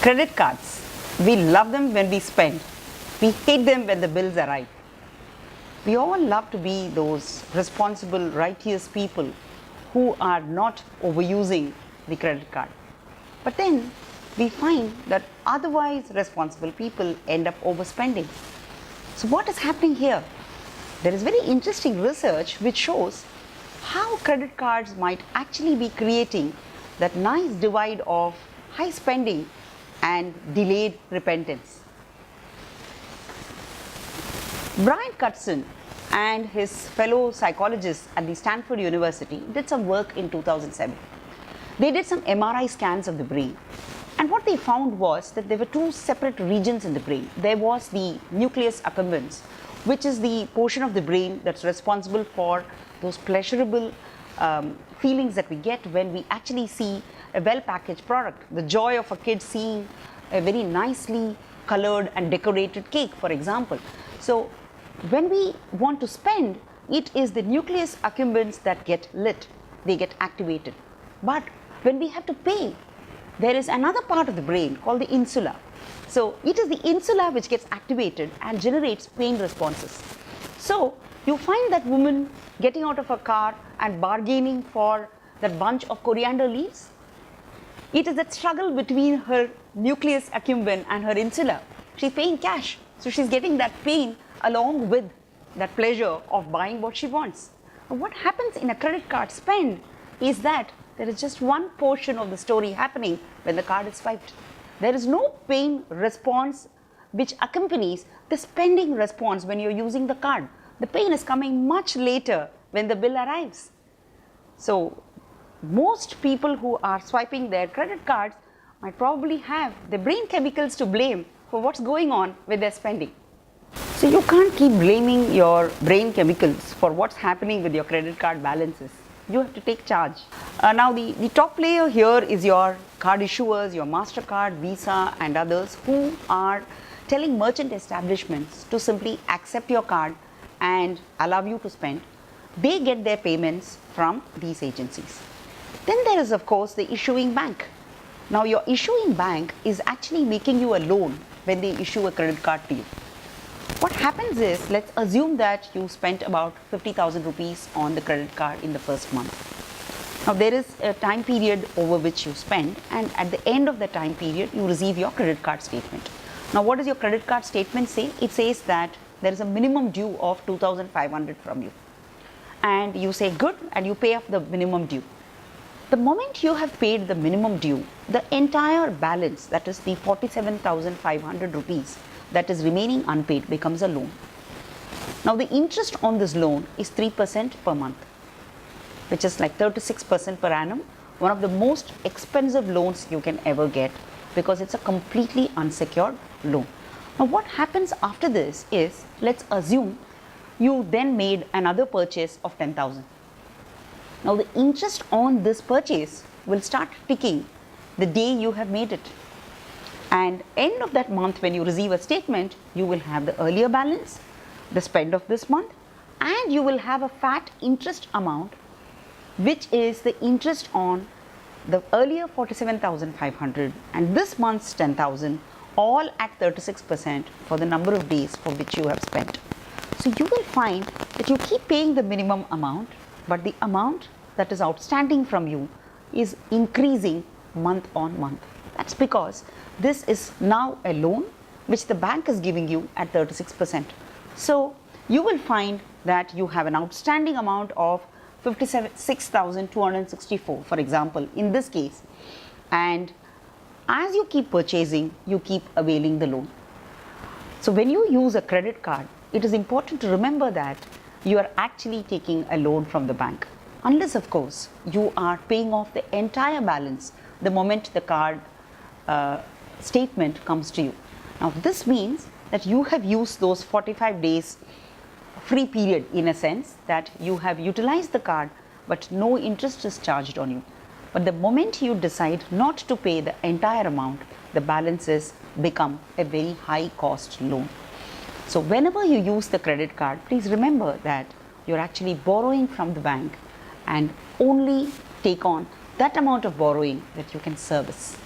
Credit cards. We love them when we spend. We hate them when the bills arrive. We all love to be those responsible, righteous people who are not overusing the credit card. But then we find that otherwise responsible people end up overspending. So what is happening here? There is very interesting research which shows how credit cards might actually be creating that nice divide of high spending and delayed repentance. Brian Cutson and his fellow psychologists at the Stanford University did some work in 2007. They did some MRI scans of the brain, and what they found was that there were two separate regions in the brain. There was the nucleus accumbens, which is the portion of the brain that's responsible for those pleasurable feelings that we get when we actually see a well-packaged product. The joy of a kid seeing a very nicely colored and decorated cake, for example. So when we want to spend, it is the nucleus accumbens that get lit, they get activated. But when we have to pay, there is another part of the brain called the insula. So it is the insula which gets activated and generates pain responses. So you find that woman getting out of her car and bargaining for that bunch of coriander leaves. It is that struggle between her nucleus accumbens and her insula. She's paying cash, so she's getting that pain along with that pleasure of buying what she wants. What happens in a credit card spend is that there is just one portion of the story happening when the card is swiped. There is no pain response which accompanies the spending response when you're using the card. The pain is coming much later when the bill arrives. So most people who are swiping their credit cards might probably have the brain chemicals to blame for what's going on with their spending. So you can't keep blaming your brain chemicals for what's happening with your credit card balances. You have to take charge. Now the top player here is your card issuers, your MasterCard, Visa and others who are telling merchant establishments to simply accept your card and allow you to spend. They get their payments from these agencies. Then there is of course the issuing bank. Now your issuing bank is actually making you a loan when they issue a credit card to you. What happens is, let's assume that you spent about 50,000 rupees on the credit card in the first month. Now there is a time period over which you spend, and at the end of the time period you receive your credit card statement. Now what does your credit card statement say? It says that there is a minimum due of 2,500 from you. And you say good, and you pay off the minimum due. The moment you have paid the minimum due, the entire balance, that is the 47,500 rupees that is remaining unpaid, becomes a loan. Now the interest on this loan is 3% per month, which is like 36% per annum, one of the most expensive loans you can ever get because it's a completely unsecured loan. Now what happens after this is, let's assume you then made another purchase of 10,000. Now the interest on this purchase will start ticking the day you have made it. And end of that month when you receive a statement, you will have the earlier balance, the spend of this month, and you will have a fat interest amount, which is the interest on the earlier 47,500 and this month's 10,000, all at 36% for the number of days for which you have spent. So you will find that you keep paying the minimum amount, but the amount that is outstanding from you is increasing month on month. That's because this is now a loan which the bank is giving you at 36%. So you will find that you have an outstanding amount of 56,264, for example, in this case. And as you keep purchasing, you keep availing the loan. So when you use a credit card, it is important to remember that you are actually taking a loan from the bank. Unless, of course, you are paying off the entire balance the moment the card statement comes to you. Now this means that you have used those 45 days free period, in a sense that you have utilized the card but no interest is charged on you. But the moment you decide not to pay the entire amount, the balances become a very high cost loan. So whenever you use the credit card, please remember that you're actually borrowing from the bank and only take on that amount of borrowing that you can service.